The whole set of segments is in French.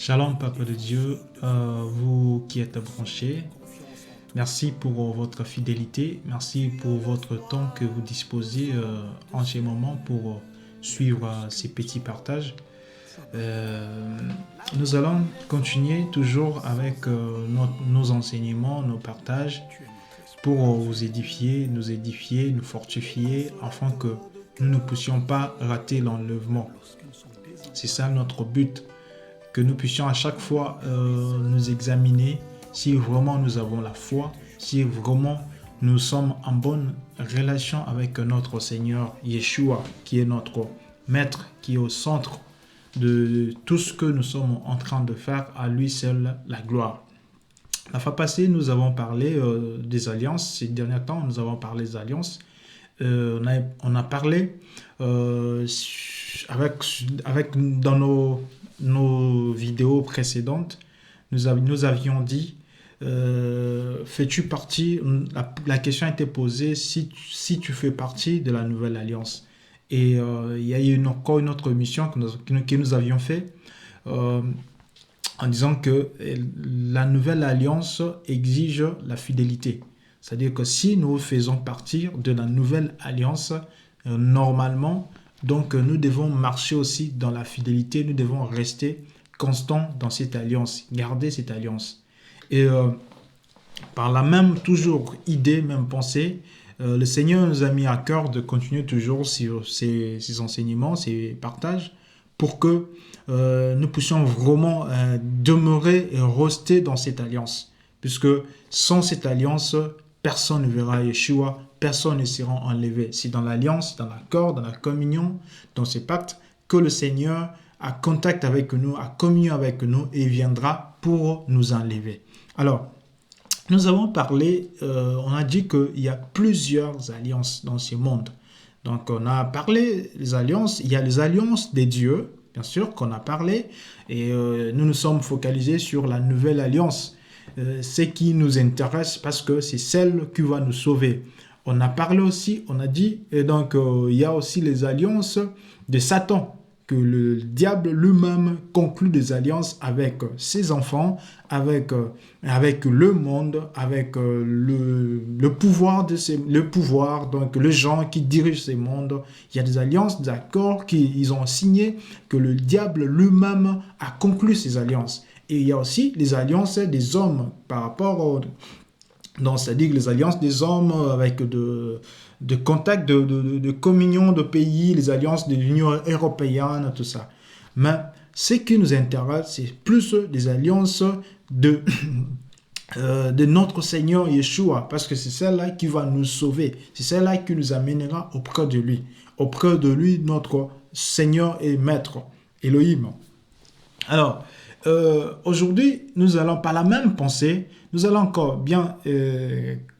Shalom, Papa de Dieu, vous qui êtes branchés, merci pour votre fidélité, merci pour votre temps que vous disposez en ce moment pour suivre ces petits partages. Nous allons continuer toujours avec nos enseignements, nos partages pour vous édifier, nous fortifier afin que nous ne puissions pas rater l'enlèvement. C'est ça notre but. Que nous puissions à chaque fois nous examiner si vraiment nous avons la foi, si vraiment nous sommes en bonne relation avec notre Seigneur Yeshua, qui est notre Maître, qui est au centre de tout ce que nous sommes en train de faire, à lui seul la gloire. La fois passée, nous avons parlé des alliances. Ces derniers temps, nous avons parlé des alliances. On a parlé dans nos vidéos précédentes, nous avions dit fais-tu partie, la question a été posée si tu fais partie de la nouvelle alliance. Et il y a eu encore une autre émission que nous avions fait en disant que la nouvelle alliance exige la fidélité. C'est-à-dire que si nous faisons partie de la nouvelle alliance, normalement, donc nous devons marcher aussi dans la fidélité, nous devons rester constants dans cette alliance, garder cette alliance. Et par la même toujours idée, même pensée, le Seigneur nous a mis à cœur de continuer toujours sur ces enseignements, ces partages, pour que nous puissions vraiment demeurer et rester dans cette alliance. Puisque sans cette alliance, personne ne verra Yeshua, personne ne sera enlevé. C'est dans l'alliance, dans l'accord, dans la communion, dans ces pactes, que le Seigneur a contact avec nous, a communion avec nous et viendra pour nous enlever. Alors, nous avons parlé, on a dit qu'il y a plusieurs alliances dans ce monde. Donc, on a parlé des alliances. Il y a les alliances des dieux, bien sûr, qu'on a parlé. Et nous nous sommes focalisés sur la nouvelle alliance. Ce qui nous intéresse parce que c'est celle qui va nous sauver. On a parlé aussi, on a dit, et donc il y a aussi les alliances de Satan, que le diable lui-même conclut des alliances avec ses enfants, avec le monde, avec le pouvoir, donc les gens qui dirigent ces mondes. Il y a des alliances, des accords qu'ils ont signés, que le diable lui-même a conclu ces alliances. Et il y a aussi les alliances des hommes par rapport donc, c'est-à-dire les alliances des hommes avec de contacts, de communion de pays, les alliances de l'Union européenne, tout ça. Mais ce qui nous intéresse, c'est plus des alliances de notre Seigneur Yeshua, parce que c'est celle-là qui va nous sauver. C'est celle-là qui nous amènera auprès de lui. Auprès de lui, notre Seigneur et Maître, Elohim. Alors, aujourd'hui, nous allons par la même pensée, nous allons encore bien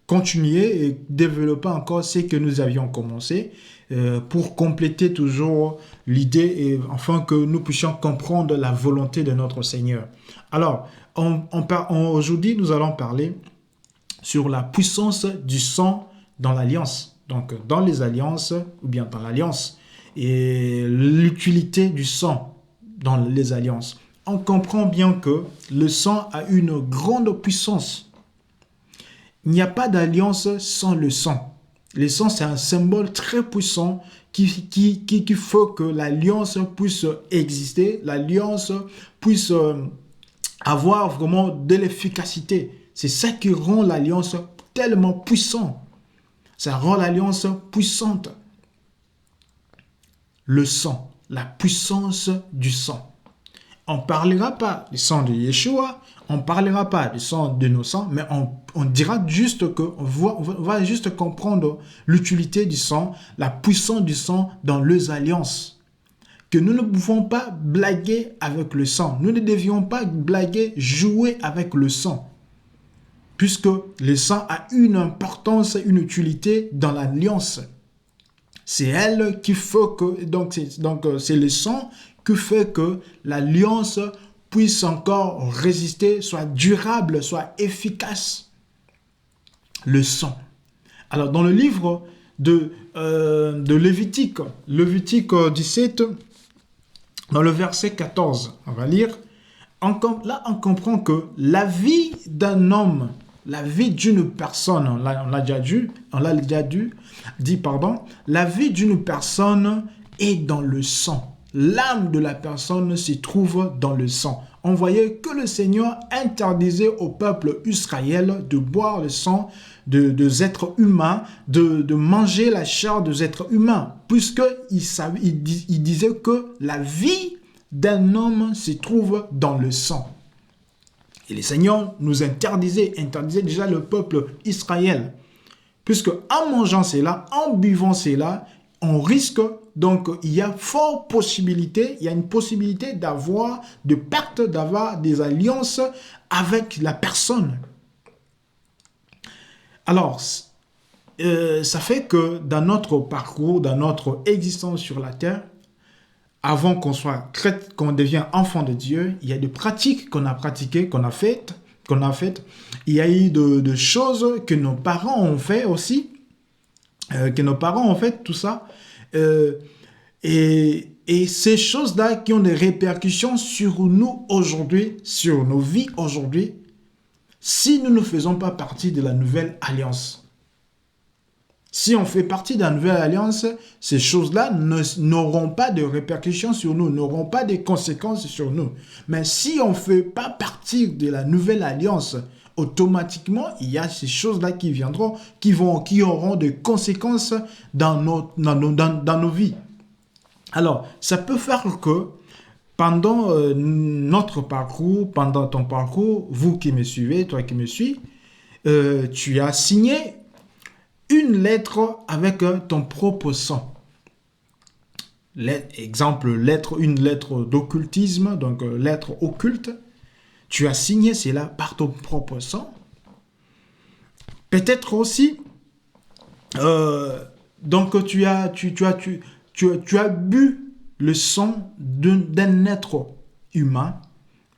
continuer et développer encore ce que nous avions commencé pour compléter toujours l'idée et afin que nous puissions comprendre la volonté de notre Seigneur. Alors, aujourd'hui, nous allons parler sur la puissance du sang dans l'alliance. Donc, dans les alliances ou bien dans l'alliance et l'utilité du sang dans les alliances. On comprend bien que le sang a une grande puissance. Il n'y a pas d'alliance sans le sang. Le sang, c'est un symbole très puissant qui fait que l'alliance puisse exister, l'alliance puisse avoir vraiment de l'efficacité. C'est ça qui rend l'alliance tellement puissante. Ça rend l'alliance puissante. Le sang, la puissance du sang. On ne parlera pas du sang de Yeshua, on ne parlera pas du sang de nos sangs, mais on dira juste qu'on va juste comprendre l'utilité du sang, la puissance du sang dans les alliances. Que nous ne pouvons pas blaguer avec le sang. Nous ne devions pas blaguer, jouer avec le sang. Puisque le sang a une importance, une utilité dans l'alliance. C'est elle qui fait que, donc c'est le sang qui fait que l'alliance puisse encore résister, soit durable, soit efficace. Le sang. Alors, dans le livre de Lévitique 17, dans le verset 14, on va lire Là, on comprend que la vie d'un homme, la vie d'une personne, on l'a déjà dit, pardon, la vie d'une personne est dans le sang. L'âme de la personne s'y trouve dans le sang. On voyait que le Seigneur interdisait au peuple Israël de boire le sang des êtres humains, de manger la chair des êtres humains, puisqu'il disait que la vie d'un homme se trouve dans le sang. Et le Seigneur nous interdisait déjà le peuple Israël. Puisque en mangeant cela, en buvant cela, on risque, donc il y a une possibilité d'avoir des alliances avec la personne. Alors, ça fait que dans notre parcours, dans notre existence sur la terre, avant qu'on devienne enfant de Dieu, il y a des pratiques qu'on a pratiquées, qu'on a faites. Il y a eu de choses que nos parents ont fait aussi, tout ça. Et ces choses-là qui ont des répercussions sur nous aujourd'hui, sur nos vies aujourd'hui, si nous ne faisons pas partie de la nouvelle alliance. Si on fait partie de la nouvelle alliance, ces choses-là n'auront pas de répercussions sur nous, n'auront pas de conséquences sur nous. Mais si on ne fait pas partie de la nouvelle alliance, automatiquement, il y a ces choses-là qui viendront, qui auront des conséquences dans nos vies. Alors, ça peut faire que pendant notre parcours, pendant ton parcours, vous qui me suivez, toi qui me suis, tu as signé une lettre avec ton propre sang. Exemple, une lettre d'occultisme, donc lettre occulte. Tu as signé cela par ton propre sang. Peut-être aussi, donc tu as bu le sang d'un être humain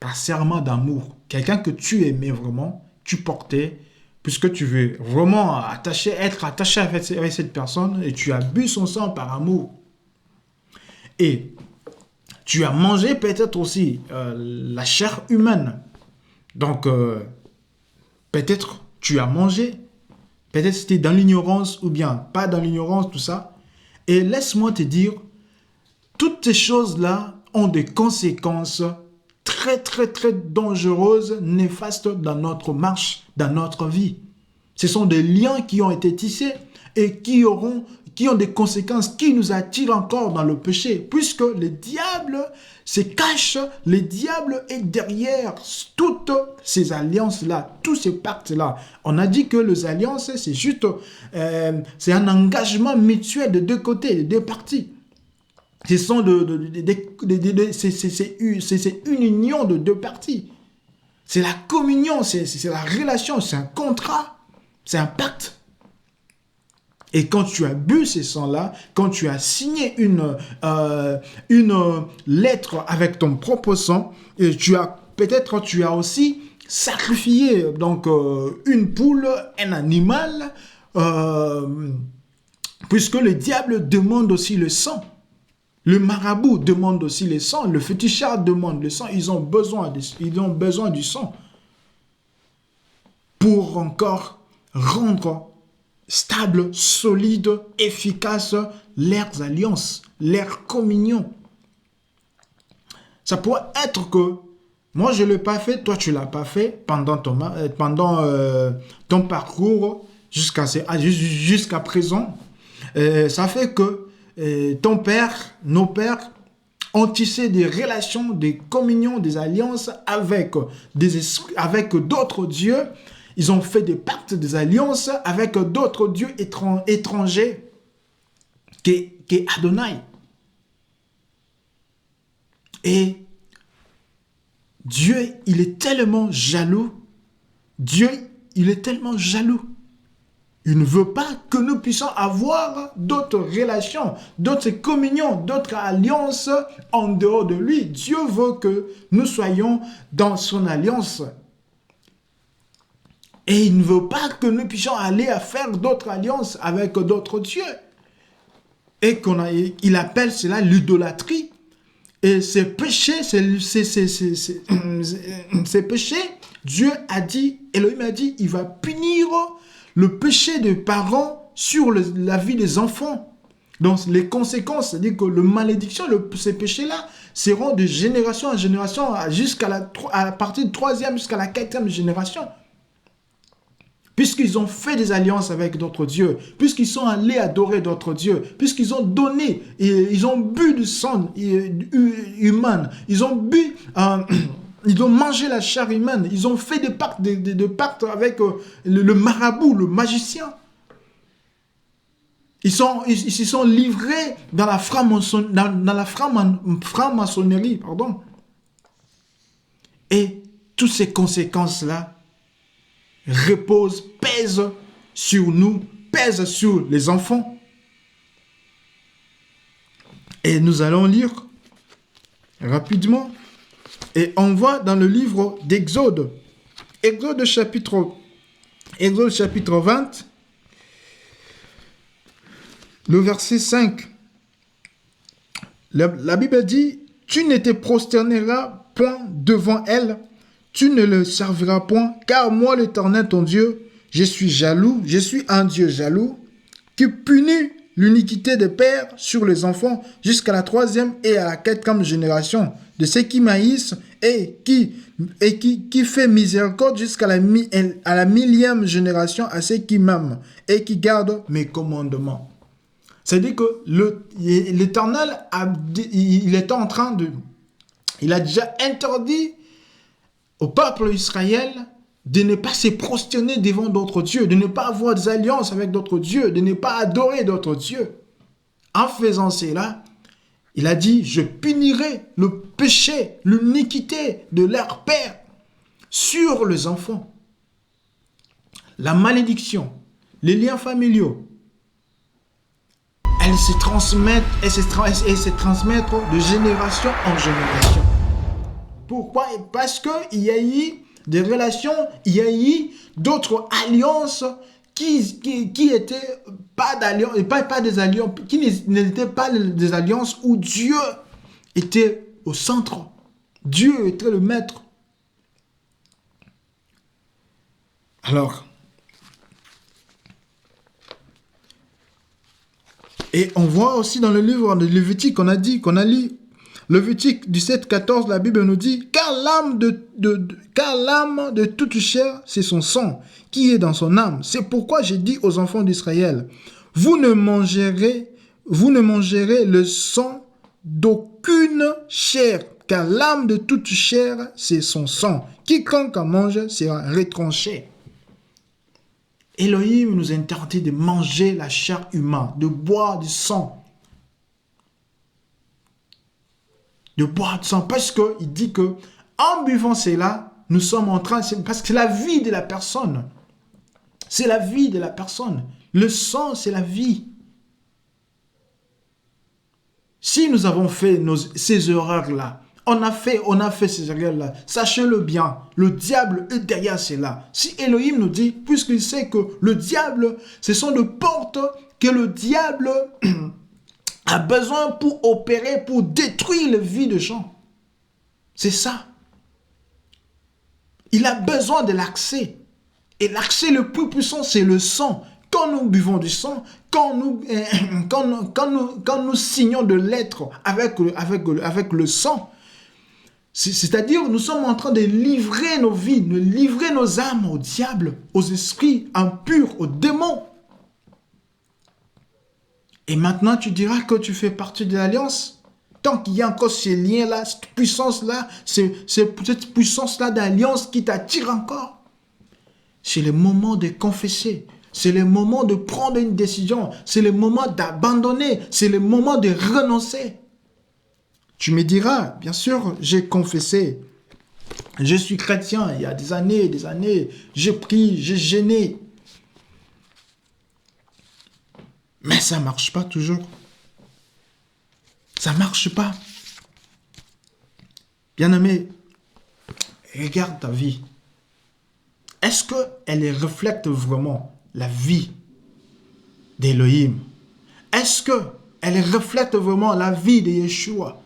par serment d'amour. Quelqu'un que tu aimais vraiment, tu portais, puisque tu veux vraiment être attaché avec cette personne, et tu as bu son sang par amour. Et tu as mangé peut-être aussi la chair humaine. Donc, peut-être tu as mangé, peut-être c'était dans l'ignorance ou bien pas dans l'ignorance, tout ça. Et laisse-moi te dire, toutes ces choses-là ont des conséquences très, très, très dangereuses, néfastes dans notre marche, dans notre vie. Ce sont des liens qui ont été tissés et qui ont des conséquences, qui nous attirent encore dans le péché, puisque le diable se cache, le diable est derrière toutes ces alliances-là, tous ces pactes-là. On a dit que les alliances, c'est juste, c'est un engagement mutuel de deux côtés, de deux parties. C'est une union de deux parties. C'est la communion, c'est la relation, c'est un contrat, c'est un pacte. Et quand tu as bu ces sangs-là, quand tu as signé une lettre avec ton propre sang, et tu as aussi sacrifié donc une poule, un animal, puisque le diable demande aussi le sang. Le marabout demande aussi le sang, le féticheur demande le sang, ils ont besoin du sang pour encore rendre stable, solide, efficace leurs alliances, leur communion. Ça pourrait être que moi je ne l'ai pas fait, toi tu ne l'as pas fait pendant ton parcours jusqu'à présent. Ça fait que nos pères ont tissé des relations, des communions, des alliances avec d'autres dieux. Ils ont fait des pactes, des alliances avec d'autres dieux étrangers qu'est Adonai. Et Dieu, il est tellement jaloux. Il ne veut pas que nous puissions avoir d'autres relations, d'autres communions, d'autres alliances en dehors de lui. Dieu veut que nous soyons dans son alliance. Et il ne veut pas que nous puissions aller à faire d'autres alliances avec d'autres dieux. Et il appelle cela l'idolâtrie. Et ces péchés, ces péchés, Dieu a dit, Elohim a dit, il va punir le péché des parents sur la vie des enfants. Donc les conséquences, c'est-à-dire que la malédiction, ces péchés-là, seront de génération en génération à partir de 3e jusqu'à la 4e génération. Puisqu'ils ont fait des alliances avec d'autres dieux, puisqu'ils sont allés adorer d'autres dieux, puisqu'ils ont donné, ils ont bu du sang humain, ils ont bu, ils ont mangé la chair humaine, ils ont fait des pactes avec le marabout, le magicien. Ils se sont livrés dans la franc-maçonnerie, pardon. Et toutes ces conséquences-là pèsent sur nous, pèsent sur les enfants. Et nous allons lire rapidement. Et on voit dans le livre d'Exode, Exode chapitre 20, le verset 5. La Bible dit, « Tu ne te prosterneras point devant elle, tu ne le serviras point, car moi l'Éternel ton Dieu, je suis jaloux, je suis un Dieu jaloux, qui punit l'iniquité des pères sur les enfants jusqu'à la 3e et à la 4e génération de ceux qui m'haïssent et qui fait miséricorde jusqu'à la 1000e génération à ceux qui m'aiment et qui gardent mes commandements. » C'est-à-dire que l'Éternel, il a déjà interdit au peuple d'Israël de ne pas se prosterner devant d'autres dieux, de ne pas avoir des alliances avec d'autres dieux, de ne pas adorer d'autres dieux. En faisant cela, il a dit, je punirai le péché, l'iniquité de leur père sur les enfants. La malédiction, les liens familiaux, elles se transmettent et se transmettent de génération en génération. Pourquoi? Parce qu'il y a eu des relations, il y a eu d'autres alliances qui étaient pas d'alliance, pas des alliances, qui n'étaient pas des alliances où Dieu était au centre. Dieu était le maître. Alors, et on voit aussi dans le livre de Lévitique, qu'on a lu, Lévitique 17-14, la Bible nous dit, car l'âme de toute chair, c'est son sang qui est dans son âme. C'est pourquoi j'ai dit aux enfants d'Israël, vous ne mangerez le sang d'aucune chair, car l'âme de toute chair, c'est son sang. Quiconque en mange sera retranché. Elohim nous interdit de manger la chair humaine, de boire du sang. De boire du sang, parce qu'il dit que en buvant cela, nous sommes en train, parce que c'est la vie de la personne. C'est la vie de la personne. Le sang, c'est la vie. Si nous avons fait ces erreurs-là, on a fait ces erreurs-là, sachez-le bien, le diable est derrière cela. Si Elohim nous dit, puisqu'il sait que le diable, ce sont des portes que le diable a besoin pour opérer, pour détruire la vie de gens. C'est ça. Il a besoin de l'accès. Et l'accès le plus puissant, c'est le sang. Quand nous buvons du sang, quand nous signons de lettres avec le sang, c'est-à-dire nous sommes en train de livrer nos vies, de livrer nos âmes au diable, aux esprits impurs, aux démons. Et maintenant, tu diras que tu fais partie de l'alliance. Tant qu'il y a encore ces liens-là, cette puissance-là, cette puissance-là d'alliance qui t'attire encore. C'est le moment de confesser. C'est le moment de prendre une décision. C'est le moment d'abandonner. C'est le moment de renoncer. Tu me diras, bien sûr, j'ai confessé. Je suis chrétien. Il y a des années, j'ai prié, j'ai jeûné. Mais ça ne marche pas toujours. Ça ne marche pas. Bien-aimé, regarde ta vie. Est-ce qu'elle reflète vraiment la vie d'Elohim? Est-ce qu'elle reflète vraiment la vie de Yeshua?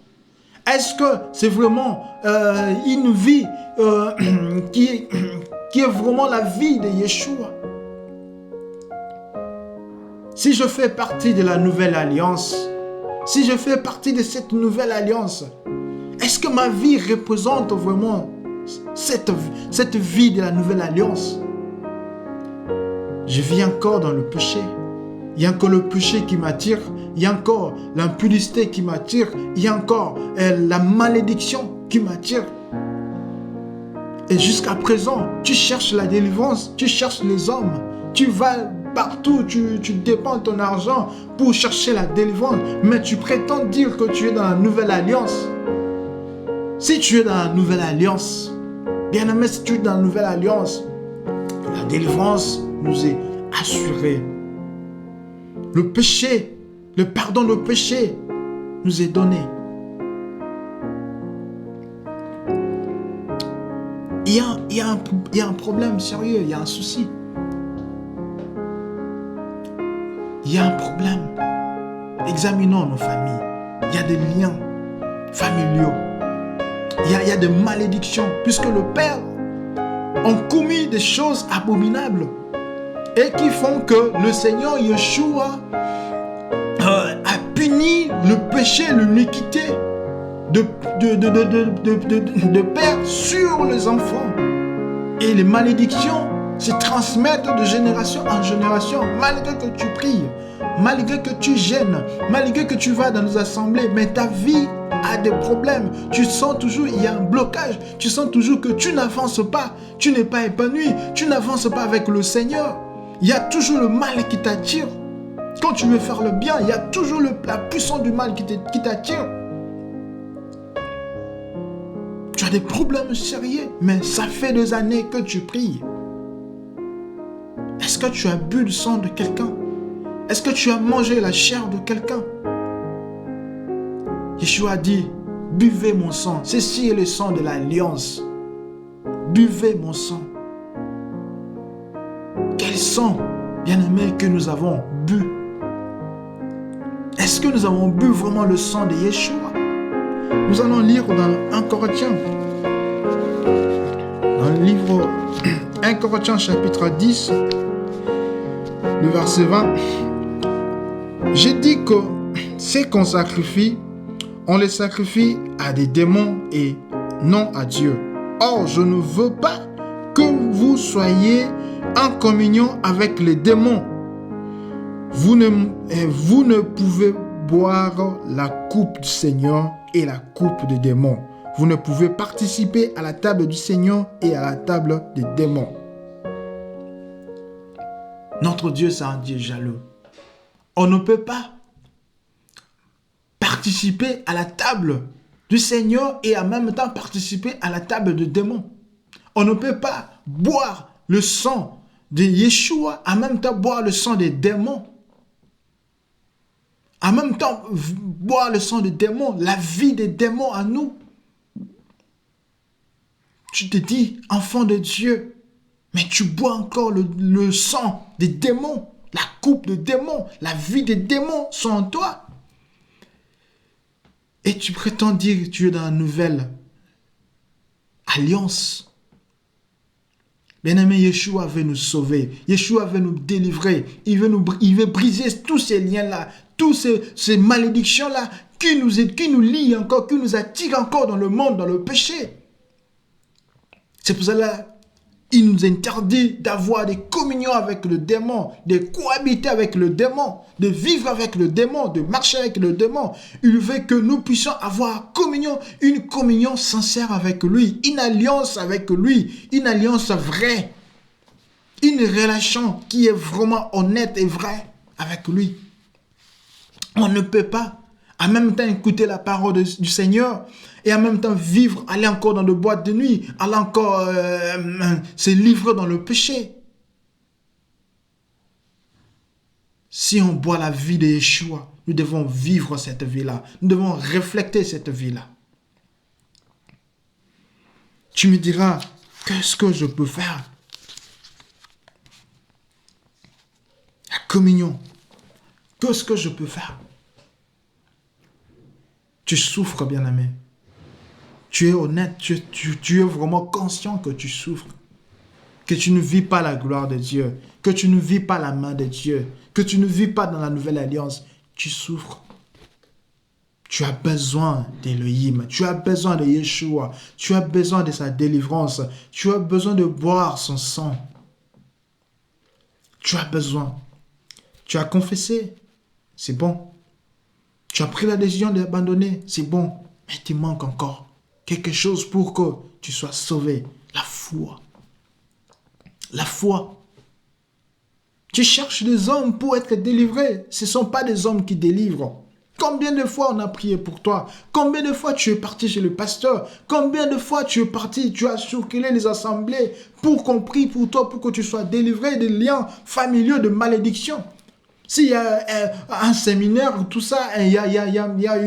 Est-ce que c'est vraiment une vie qui est vraiment la vie de Yeshua? Si je fais partie de la nouvelle alliance, si je fais partie de cette nouvelle alliance, est-ce que ma vie représente vraiment cette vie de la nouvelle alliance? Je vis encore dans le péché. Il y a encore le péché qui m'attire. Il y a encore l'impudicité qui m'attire. Il y a encore la malédiction qui m'attire. Et jusqu'à présent, tu cherches la délivrance, tu cherches les hommes. Tu vas partout, tu dépenses ton argent pour chercher la délivrance. Mais tu prétends dire que tu es dans la nouvelle alliance. Si tu es dans la nouvelle alliance, bien aimé, si tu es dans la nouvelle alliance, la délivrance nous est assurée. Le péché, le pardon de péché nous est donné. Il y a un problème sérieux, il y a un souci. Il y a un problème. Examinons nos familles. Il y a des liens familiaux. Il y a des malédictions, puisque le Père a commis des choses abominables et qui font que le Seigneur Yeshua a puni le péché, l'iniquité de père sur les enfants. Et les malédictions se transmettent de génération en génération, malgré que tu pries, malgré que tu gênes, malgré que tu vas dans nos assemblées, mais ta vie a des problèmes. Tu sens toujours, il y a un blocage. Tu sens toujours que tu n'avances pas. Tu n'es pas épanoui. Tu n'avances pas avec le Seigneur. Il y a toujours le mal qui t'attire. Quand tu veux faire le bien, il y a toujours la puissance du mal qui t'attire. Tu as des problèmes sérieux, mais ça fait des années que tu pries. Est-ce que tu as bu le sang de quelqu'un? Est-ce que tu as mangé la chair de quelqu'un? Yeshua a dit, buvez mon sang. Ceci est le sang de l'alliance. Buvez mon sang. Quel sang, bien-aimé, que nous avons bu? Est-ce que nous avons bu vraiment le sang de Yeshua? Nous allons lire dans 1 Corinthiens. Dans le livre 1 Corinthiens chapitre 10, le verset 20. J'ai dit que c'est qu'on sacrifie, on les sacrifie à des démons et non à Dieu. Or, je ne veux pas que vous soyez en communion avec les démons. Vous ne pouvez boire la coupe du Seigneur et la coupe des démons. Vous ne pouvez participer à la table du Seigneur et à la table des démons. Notre Dieu, c'est un Dieu jaloux. On ne peut pas participer à la table du Seigneur et en même temps participer à la table des démons. On ne peut pas boire le sang de Yeshua, en même temps boire le sang des démons. En même temps boire le sang des démons, la vie des démons en nous. Tu te dis, enfant de Dieu, mais tu bois encore le sang des démons, la coupe des démons, la vie des démons sont en toi. Et tu prétends dire que tu es dans la nouvelle alliance. Bien-aimé, Yeshua veut nous sauver. Yeshua veut nous délivrer. Il veut briser tous ces liens-là, toutes ces malédictions-là qui nous lient encore, qui nous attirent encore dans le monde, dans le péché. C'est pour cela qu'il nous interdit d'avoir des communions avec le démon, de cohabiter avec le démon, de vivre avec le démon, de marcher avec le démon. Il veut que nous puissions avoir communion, une communion sincère avec lui, une alliance avec lui, une alliance vraie, une relation qui est vraiment honnête et vraie avec lui. On ne peut pas en même temps écouter la parole du Seigneur et en même temps vivre, aller encore dans de boîtes de nuit, aller encore se livrer dans le péché. Si on boit la vie de Yeshua, nous devons vivre cette vie-là. Nous devons refléter cette vie-là. Tu me diras, qu'est-ce que je peux faire? La communion. Qu'est-ce que je peux faire? Tu souffres, bien-aimé. Tu es honnête, tu es vraiment conscient que tu souffres, que tu ne vis pas la gloire de Dieu, que tu ne vis pas la main de Dieu, que tu ne vis pas dans la nouvelle alliance. Tu souffres. Tu as besoin d'Élohim, tu as besoin de Yeshua, tu as besoin de sa délivrance, tu as besoin de boire son sang. Tu as besoin. Tu as confessé, c'est bon. Tu as pris la décision d'abandonner, c'est bon. Mais il te manque encore quelque chose pour que tu sois sauvé. La foi. La foi. Tu cherches des hommes pour être délivrés. Ce ne sont pas des hommes qui délivrent. Combien de fois on a prié pour toi? Combien de fois tu es parti chez le pasteur? Combien de fois tu es parti, tu as circulé les assemblées pour qu'on prie pour toi, pour que tu sois délivré des liens familiaux, de malédictions? S'il y a un séminaire, tout ça, il y a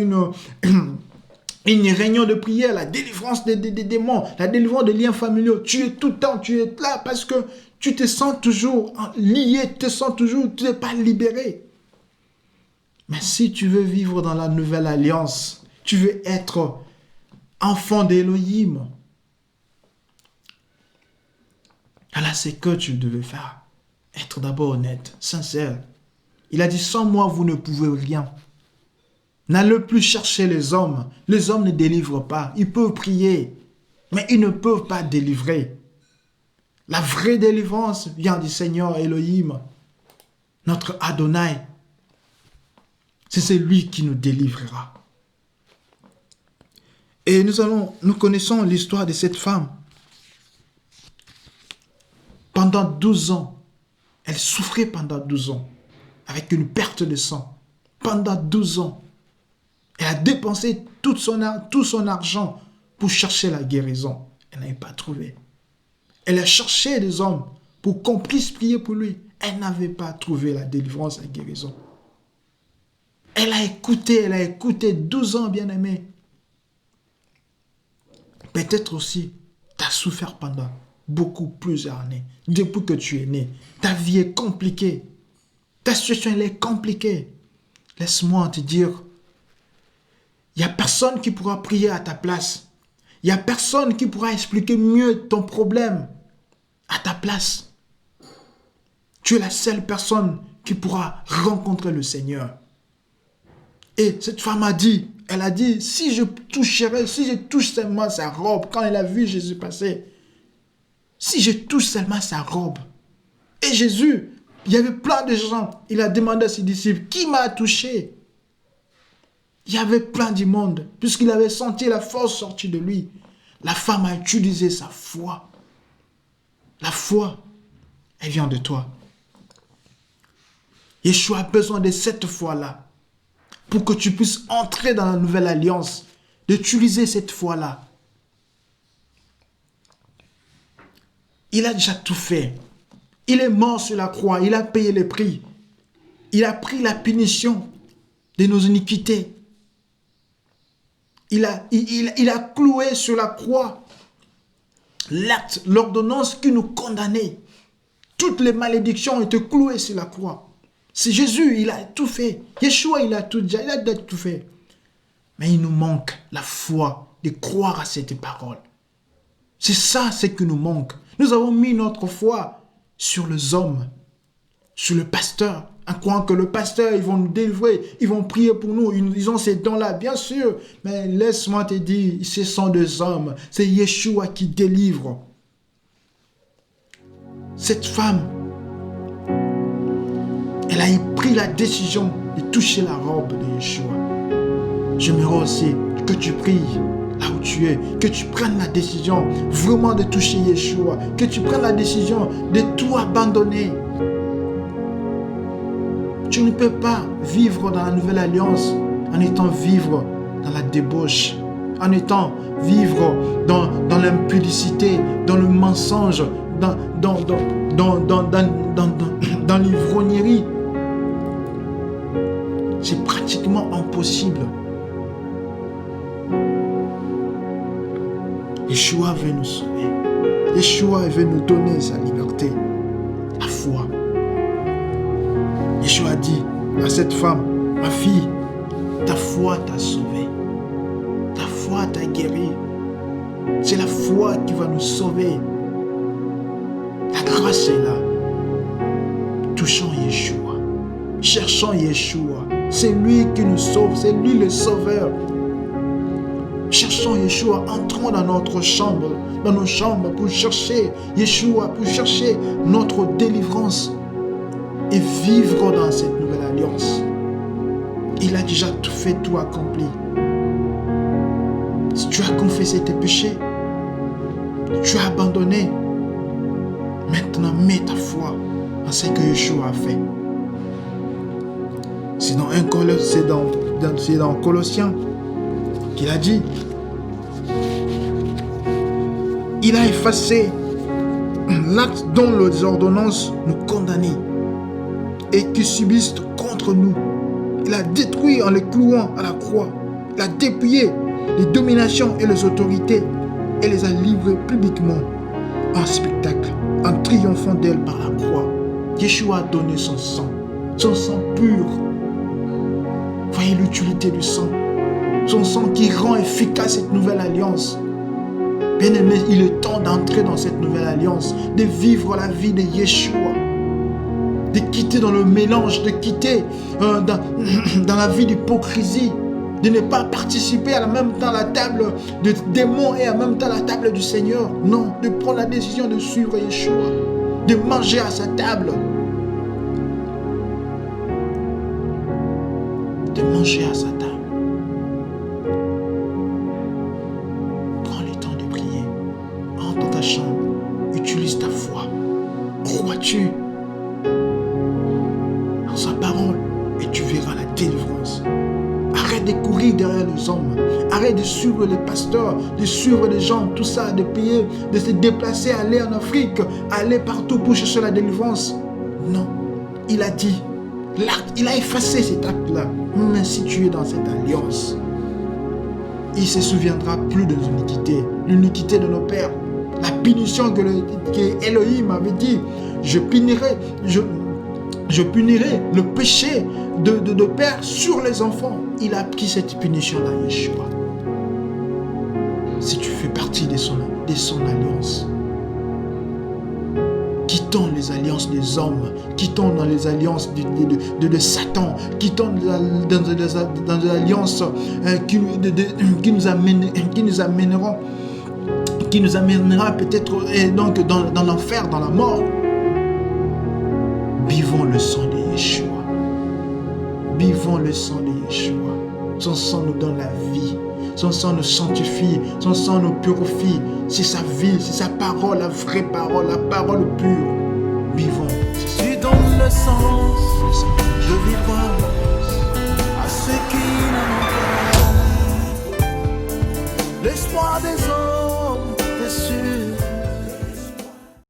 une réunion de prière, la délivrance des démons, la délivrance des liens familiaux. Tu es tout le temps, tu es là parce que tu te sens toujours lié, tu te sens toujours, tu n'es pas libéré. Mais si tu veux vivre dans la nouvelle alliance, tu veux être enfant d'Élohim, alors c'est que tu devais faire. Être d'abord honnête, sincère. Il a dit, sans moi, vous ne pouvez rien. N'allez plus chercher les hommes. Les hommes ne délivrent pas. Ils peuvent prier, mais ils ne peuvent pas délivrer. La vraie délivrance vient du Seigneur Elohim, notre Adonai. C'est lui qui nous délivrera. Et nous connaissons l'histoire de cette femme. Pendant 12 ans, elle souffrait pendant 12 ans, avec une perte de sang. Pendant 12 ans, elle a dépensé tout son argent pour chercher la guérison. Elle n'avait pas trouvé. Elle a cherché des hommes pour qu'on puisse prier pour lui. Elle n'avait pas trouvé la délivrance, la guérison. Elle a écouté 12 ans, bien-aimé. Peut-être aussi, tu as souffert pendant beaucoup plusieurs années. Depuis que tu es né, ta vie est compliquée. Ta situation, elle est compliquée. Laisse-moi te dire, il n'y a personne qui pourra prier à ta place. Il n'y a personne qui pourra expliquer mieux ton problème à ta place. Tu es la seule personne qui pourra rencontrer le Seigneur. Et cette femme elle a dit, si je touche seulement sa robe, quand elle a vu Jésus passer, si je touche seulement sa robe. Et Jésus, il y avait plein de gens, il a demandé à ses disciples, qui m'a touché? Il y avait plein du monde, puisqu'il avait senti la force sortir de lui. La femme a utilisé sa foi. La foi, elle vient de toi. Yeshua a besoin de cette foi-là pour que tu puisses entrer dans la nouvelle alliance, d'utiliser cette foi-là. Il a déjà tout fait. Il est mort sur la croix, il a payé le prix. Il a pris la punition de nos iniquités. Il a cloué sur la croix l'acte, l'ordonnance qui nous condamnait. Toutes les malédictions ont été clouées sur la croix. C'est Jésus, il a tout fait. Yeshua, il a déjà tout fait. Mais il nous manque la foi de croire à cette parole. C'est ça, ce qui nous manque. Nous avons mis notre foi sur les hommes, sur le pasteur, en croyant que le pasteur, ils vont nous délivrer, ils vont prier pour nous, ils ont ces dons-là, bien sûr. Mais laisse-moi te dire, ce sont des hommes. C'est Yeshua qui délivre. Cette femme, elle a pris la décision de toucher la robe de Yeshua. J'aimerais aussi que tu pries là où tu es, que tu prennes la décision vraiment de toucher Yeshua, que tu prennes la décision de tout abandonner. Tu ne peux pas vivre dans la nouvelle alliance en étant vivre dans la débauche, en étant vivre dans l'impudicité, dans le mensonge, dans l'ivrognerie. C'est pratiquement impossible. Yeshua veut nous sauver. Yeshua veut nous donner sa liberté. La foi. Yeshua dit à cette femme, ma fille, ta foi t'a sauvée. Ta foi t'a guéri. C'est la foi qui va nous sauver. La grâce est là. Touchons Yeshua. Cherchons Yeshua. C'est lui qui nous sauve. C'est lui le sauveur. Cherchons Yeshua. Entrons dans notre chambre, dans nos chambres pour chercher Yeshua, pour chercher notre délivrance et vivre dans cette nouvelle alliance. Il a déjà tout fait, tout accompli. Si tu as confessé tes péchés, tu as abandonné, maintenant mets ta foi en ce que Yeshua a fait. C'est dans Colossiens qu'il a dit, il a effacé l'acte dont les ordonnances nous condamnaient et qui subsistent contre nous. Il a détruit en les clouant à la croix. Il a dépouillé les dominations et les autorités et les a livrées publiquement en spectacle, en triomphant d'elles par la croix. Yeshua a donné son sang pur. Voyez l'utilité du sang. Son sang qui rend efficace cette nouvelle alliance. Bien-aimé, il est temps d'entrer dans cette nouvelle alliance, de vivre la vie de Yeshua, de quitter dans le mélange, de quitter dans la vie d'hypocrisie, de ne pas participer à la même temps à la table de démons et en même temps à la table du Seigneur. Non, de prendre la décision de suivre Yeshua, de manger à sa table, de manger à sa table. Prends le temps de prier. Entre dans ta chambre, utilise ta foi. Crois-tu en sa parole et tu verras la délivrance. Arrête de courir derrière les hommes. Arrête de suivre les pasteurs, de suivre les gens, tout ça, de payer, de se déplacer, aller en Afrique, aller partout pour chercher la délivrance. Non, il a dit, l'acte, il a effacé cet acte-là. Mais si tu es dans cette alliance, il ne se souviendra plus de l'iniquité de nos pères. La punition que Elohim avait dit, je punirai le péché de père sur les enfants. Il a pris cette punition-là, Yeshua. Si tu fais partie de son alliance, quittons les alliances des hommes, quittons dans les alliances de Satan, quittons dans des alliances qui nous amènera peut-être donc dans l'enfer, dans la mort. Vivons le sang de Yeshua. Vivons le sang de Yeshua. Son sang nous donne la vie. Son sang nous sanctifie. Son sang nous purifie. C'est sa vie, c'est sa parole, la vraie parole, la parole pure. Vivons. Tu donnes le sens de vivre